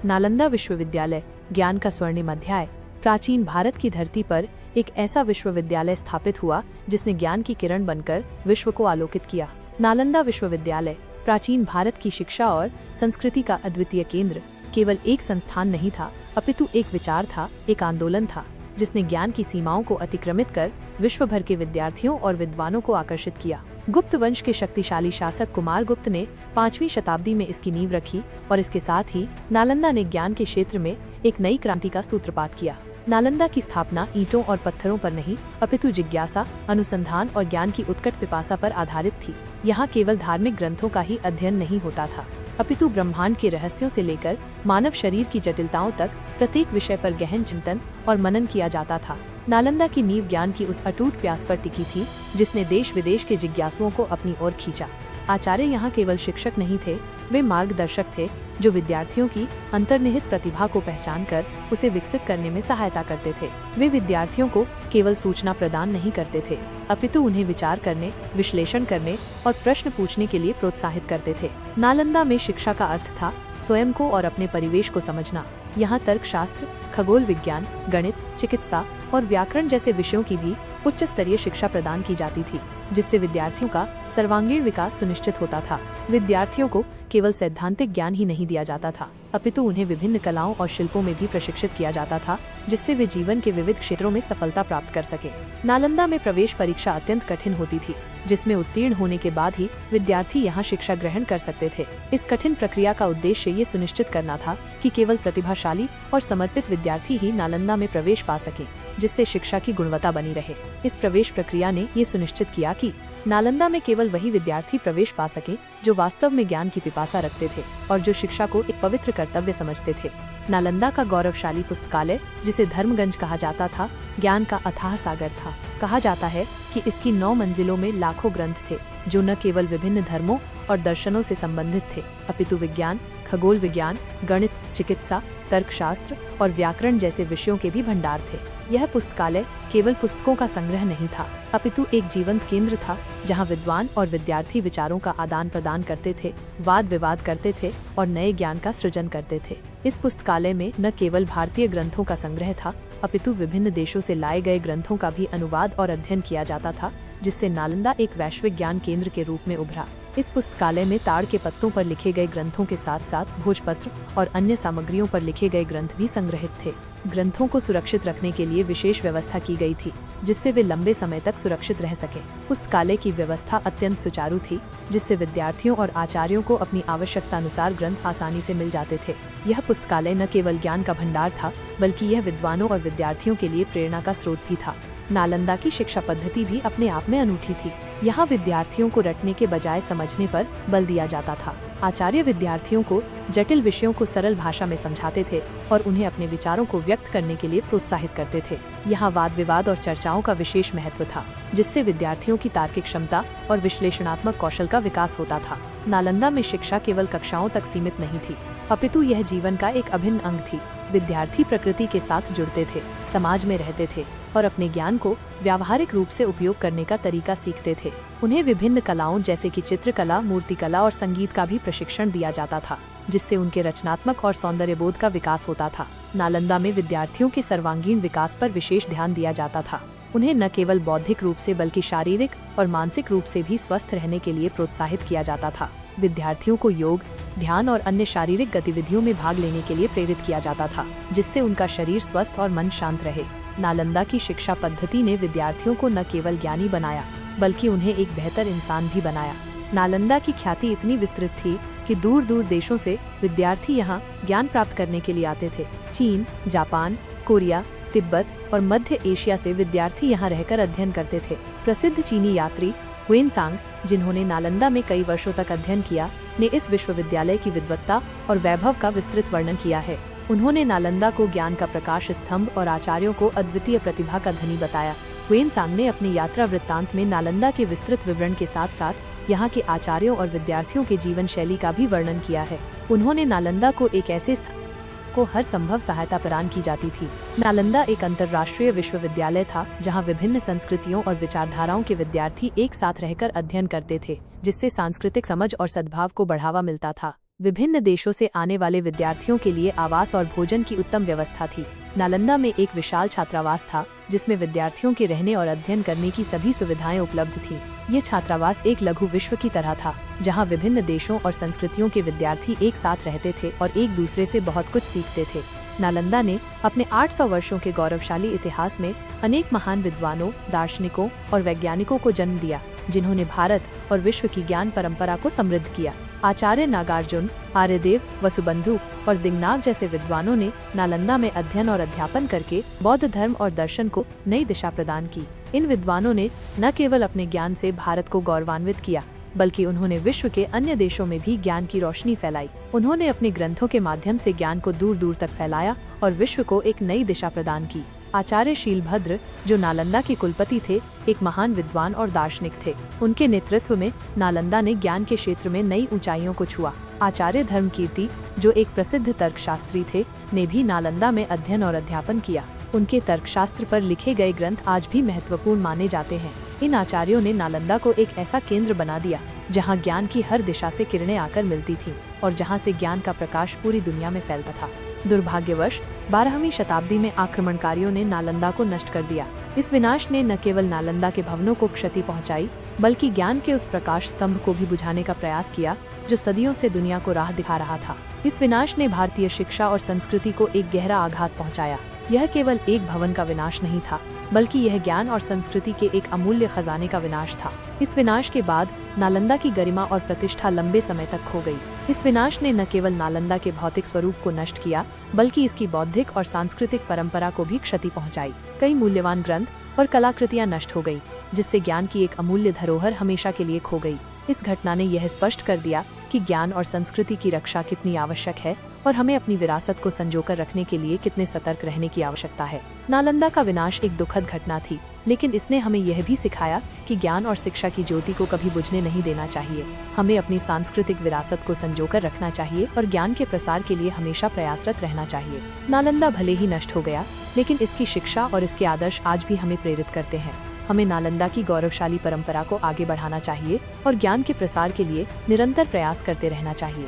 नालंदा विश्वविद्यालय ज्ञान का स्वर्णिम अध्याय। प्राचीन भारत की धरती पर एक ऐसा विश्वविद्यालय स्थापित हुआ जिसने ज्ञान की किरण बनकर विश्व को आलोकित किया। नालंदा विश्वविद्यालय प्राचीन भारत की शिक्षा और संस्कृति का अद्वितीय केंद्र केवल एक संस्थान नहीं था, अपितु एक विचार था, एक आंदोलन था जिसने ज्ञान की सीमाओं को अतिक्रमित कर विश्व भर के विद्यार्थियों और विद्वानों को आकर्षित किया। गुप्त वंश के शक्तिशाली शासक कुमार गुप्त ने 5वीं शताब्दी में इसकी नींव रखी और इसके साथ ही नालंदा ने ज्ञान के क्षेत्र में एक नई क्रांति का सूत्रपात किया। नालंदा की स्थापना ईंटों और पत्थरों पर नहीं, अपितु जिज्ञासा, अनुसंधान और ज्ञान की उत्कट पिपासा पर आधारित थी। यहाँ केवल धार्मिक ग्रंथों का ही अध्ययन नहीं होता था, अपितु ब्रह्मांड के रहस्यों से लेकर मानव शरीर की जटिलताओं तक प्रत्येक विषय पर गहन चिंतन और मनन किया जाता था। नालंदा की नींव ज्ञान की उस अटूट प्यास पर टिकी थी जिसने देश विदेश के जिज्ञासुओं को अपनी ओर खींचा। आचार्य यहाँ केवल शिक्षक नहीं थे, वे मार्गदर्शक थे जो विद्यार्थियों की अंतर्निहित प्रतिभा को पहचानकर उसे विकसित करने में सहायता करते थे। वे विद्यार्थियों को केवल सूचना प्रदान नहीं करते थे, अपितु उन्हें विचार करने, विश्लेषण करने और प्रश्न पूछने के लिए प्रोत्साहित करते थे। नालंदा में शिक्षा का अर्थ था स्वयं को और अपने परिवेश को समझना। यहाँ तर्कशास्त्र, खगोल विज्ञान, गणित, चिकित्सा और व्याकरण जैसे विषयों की भी उच्च स्तरीय शिक्षा प्रदान की जाती थी, जिससे विद्यार्थियों का सर्वांगीण विकास सुनिश्चित होता था। विद्यार्थियों को केवल सैद्धांतिक ज्ञान ही नहीं दिया जाता था, अपितु उन्हें विभिन्न कलाओं और शिल्पों में भी प्रशिक्षित किया जाता था, जिससे वे जीवन के विविध क्षेत्रों में सफलता प्राप्त कर सके। नालंदा में प्रवेश परीक्षा अत्यंत कठिन होती थी, जिसमें उत्तीर्ण होने के बाद ही विद्यार्थी यहाँ शिक्षा ग्रहण कर सकते थे। इस कठिन प्रक्रिया का उद्देश्य ये सुनिश्चित करना था कि केवल प्रतिभाशाली और समर्पित विद्यार्थी ही नालंदा में प्रवेश पा सके, जिससे शिक्षा की गुणवत्ता बनी रहे। इस प्रवेश प्रक्रिया ने ये सुनिश्चित किया कि नालंदा में केवल वही विद्यार्थी प्रवेश पा सके जो वास्तव में ज्ञान की पिपासा रखते थे और जो शिक्षा को एक पवित्र कर्तव्य समझते थे। नालंदा का गौरवशाली पुस्तकालय, जिसे धर्मगंज कहा जाता था, ज्ञान का अथाह सागर था। कहा जाता है कि इसकी 9 मंजिलों में लाखों ग्रंथ थे जो न केवल विभिन्न धर्मों और दर्शनों से संबंधित थे, अपितु विज्ञान, खगोल विज्ञान, गणित, चिकित्सा, तर्कशास्त्र और व्याकरण जैसे विषयों के भी भंडार थे। यह पुस्तकालय केवल पुस्तकों का संग्रह नहीं था, अपितु एक जीवंत केंद्र था जहां विद्वान और विद्यार्थी विचारों का आदान प्रदान करते थे, वाद विवाद करते थे और नए ज्ञान का सृजन करते थे। इस पुस्तकालय में न केवल भारतीय ग्रंथों का संग्रह था, अपितु विभिन्न देशों से लाए गए ग्रंथों का भी अनुवाद और अध्ययन किया जाता था, जिससे नालंदा एक वैश्विक ज्ञान केंद्र के रूप में उभरा। इस पुस्तकालय में ताड़ के पत्तों पर लिखे गए ग्रंथों के साथ साथ भोजपत्र और अन्य सामग्रियों पर लिखे गए ग्रंथ भी संग्रहित थे। ग्रंथों को सुरक्षित रखने के लिए विशेष व्यवस्था की गई थी, जिससे वे लंबे समय तक सुरक्षित रह सके। पुस्तकालय की व्यवस्था अत्यंत सुचारू थी, जिससे विद्यार्थियों और आचार्यों को अपनी आवश्यकता अनुसार ग्रंथ आसानी से मिल जाते थे। यह पुस्तकालय न केवल ज्ञान का भंडार था, बल्कि यह विद्वानों और विद्यार्थियों के लिए प्रेरणा का स्रोत भी था। नालंदा की शिक्षा पद्धति भी अपने आप में अनूठी थी। यहाँ विद्यार्थियों को रटने के बजाय समझने पर बल दिया जाता था। आचार्य विद्यार्थियों को जटिल विषयों को सरल भाषा में समझाते थे और उन्हें अपने विचारों को व्यक्त करने के लिए प्रोत्साहित करते थे। यहाँ वाद विवाद और चर्चाओं का विशेष महत्व था, जिससे विद्यार्थियों की तार्किक क्षमता और विश्लेषणात्मक कौशल का विकास होता था। नालंदा में शिक्षा केवल कक्षाओं तक सीमित नहीं थी, अपितु यह जीवन का एक अभिन्न अंग थी। विद्यार्थी प्रकृति के साथ जुड़ते थे, समाज में रहते थे और अपने ज्ञान को व्यावहारिक रूप से उपयोग करने का तरीका सीखते थे। उन्हें विभिन्न कलाओं जैसे कि चित्रकला, मूर्तिकला और संगीत का भी प्रशिक्षण दिया जाता था, जिससे उनके रचनात्मक और सौंदर्यबोध का विकास होता था। नालंदा में विद्यार्थियों के सर्वांगीण विकास पर विशेष ध्यान दिया जाता था। उन्हें न केवल बौद्धिक रूप से बल्कि शारीरिक और मानसिक रूप से भी स्वस्थ रहने के लिए प्रोत्साहित किया जाता था। विद्यार्थियों को योग, ध्यान और अन्य शारीरिक गतिविधियों में भाग लेने के लिए प्रेरित किया जाता था, जिससे उनका शरीर स्वस्थ और मन शांत रहे। नालंदा की शिक्षा पद्धति ने विद्यार्थियों को न केवल ज्ञानी बनाया, बल्कि उन्हें एक बेहतर इंसान भी बनाया। नालंदा की ख्याति इतनी विस्तृत थी कि दूर दूर देशों से विद्यार्थी यहाँ ज्ञान प्राप्त करने के लिए आते थे। चीन, जापान, कोरिया, तिब्बत और मध्य एशिया से विद्यार्थी यहाँ रहकर अध्ययन करते थे। प्रसिद्ध चीनी यात्री हुएनसांग, जिन्होंने नालंदा में कई वर्षों तक अध्ययन किया, ने इस विश्वविद्यालय की विद्वत्ता और वैभव का विस्तृत वर्णन किया है। उन्होंने नालंदा को ज्ञान का प्रकाश स्तंभ और आचार्यों को अद्वितीय प्रतिभा का धनी बताया। हुएनसांग ने अपनी यात्रा वृत्तांत में नालंदा के विस्तृत विवरण के साथ साथ यहाँ के आचार्यों और विद्यार्थियों के जीवन शैली का भी वर्णन किया है। उन्होंने नालंदा को एक ऐसे स्थान को हर संभव सहायता प्रदान की जाती थी। नालंदा एक अंतर्राष्ट्रीय विश्वविद्यालय था, जहां विभिन्न संस्कृतियों और विचारधाराओं के विद्यार्थी एक साथ रहकर अध्ययन करते थे, जिससे सांस्कृतिक समझ और सद्भाव को बढ़ावा मिलता था। विभिन्न देशों से आने वाले विद्यार्थियों के लिए आवास और भोजन की उत्तम व्यवस्था थी। नालंदा में एक विशाल छात्रावास था जिसमें विद्यार्थियों के रहने और अध्ययन करने की सभी सुविधाएं उपलब्ध थी। ये छात्रावास एक लघु विश्व की तरह था, जहां विभिन्न देशों और संस्कृतियों के विद्यार्थी एक साथ रहते थे और एक दूसरे से बहुत कुछ सीखते थे। नालंदा ने अपने 800 वर्षों के गौरवशाली इतिहास में अनेक महान विद्वानों, दार्शनिकों और वैज्ञानिकों को जन्म दिया, जिन्होंने भारत और विश्व की ज्ञान परंपरा को समृद्ध किया। आचार्य नागार्जुन, आर्यदेव, वसुबंधु और दिंगनाग जैसे विद्वानों ने नालंदा में अध्ययन और अध्यापन करके बौद्ध धर्म और दर्शन को नई दिशा प्रदान की। इन विद्वानों ने न केवल अपने ज्ञान से भारत को गौरवान्वित किया, बल्कि उन्होंने विश्व के अन्य देशों में भी ज्ञान की रोशनी फैलाई। उन्होंने अपने ग्रंथों के माध्यम से ज्ञान को दूर दूर तक फैलाया और विश्व को एक नई दिशा प्रदान की। आचार्य शीलभद्र, जो नालंदा के कुलपति थे, एक महान विद्वान और दार्शनिक थे। उनके नेतृत्व में नालंदा ने ज्ञान के क्षेत्र में नई ऊंचाइयों को छुआ। आचार्य धर्मकीर्ति, जो एक प्रसिद्ध तर्कशास्त्री थे, ने भी नालंदा में अध्ययन और अध्यापन किया। उनके तर्कशास्त्र पर लिखे गए ग्रंथ आज भी महत्वपूर्ण माने जाते हैं। इन आचार्यों ने नालंदा को एक ऐसा केंद्र बना दिया जहां ज्ञान की हर दिशा से किरणें आकर मिलती थीं और जहां से ज्ञान का प्रकाश पूरी दुनिया में फैलता था। दुर्भाग्यवश 12वीं शताब्दी में आक्रमणकारियों ने नालंदा को नष्ट कर दिया। इस विनाश ने न केवल नालंदा के भवनों को क्षति पहुंचाई, बल्कि ज्ञान के उस प्रकाश स्तंभ को भी बुझाने का प्रयास किया जो सदियों से दुनिया को राह दिखा रहा था। इस विनाश ने भारतीय शिक्षा और संस्कृति को एक गहरा आघात पहुंचाया। यह केवल एक भवन का विनाश नहीं था, बल्कि यह ज्ञान और संस्कृति के एक अमूल्य खजाने का विनाश था। इस विनाश के बाद नालंदा की गरिमा और प्रतिष्ठा लंबे समय तक खो गई। इस विनाश ने न केवल नालंदा के भौतिक स्वरूप को नष्ट किया, बल्कि इसकी बौद्धिक और सांस्कृतिक परंपरा को भी क्षति पहुंचाई। कई मूल्यवान ग्रंथ और कलाकृतियां नष्ट हो गई, जिससे ज्ञान की एक अमूल्य धरोहर हमेशा के लिए खो गई। इस घटना ने यह स्पष्ट कर दिया कि ज्ञान और संस्कृति की रक्षा कितनी आवश्यक है और हमें अपनी विरासत को संजोकर रखने के लिए कितने सतर्क रहने की आवश्यकता है। नालंदा का विनाश एक दुखद घटना थी, लेकिन इसने हमें यह भी सिखाया कि ज्ञान और शिक्षा की ज्योति को कभी बुझने नहीं देना चाहिए। हमें अपनी सांस्कृतिक विरासत को संजोकर रखना चाहिए और ज्ञान के प्रसार के लिए हमेशा प्रयासरत रहना चाहिए। नालंदा भले ही नष्ट हो गया, लेकिन इसकी शिक्षा और इसके आदर्श आज भी हमें प्रेरित करते हैं। हमें नालंदा की गौरवशाली परंपरा को आगे बढ़ाना चाहिए और ज्ञान के प्रसार के लिए निरंतर प्रयास करते रहना चाहिए।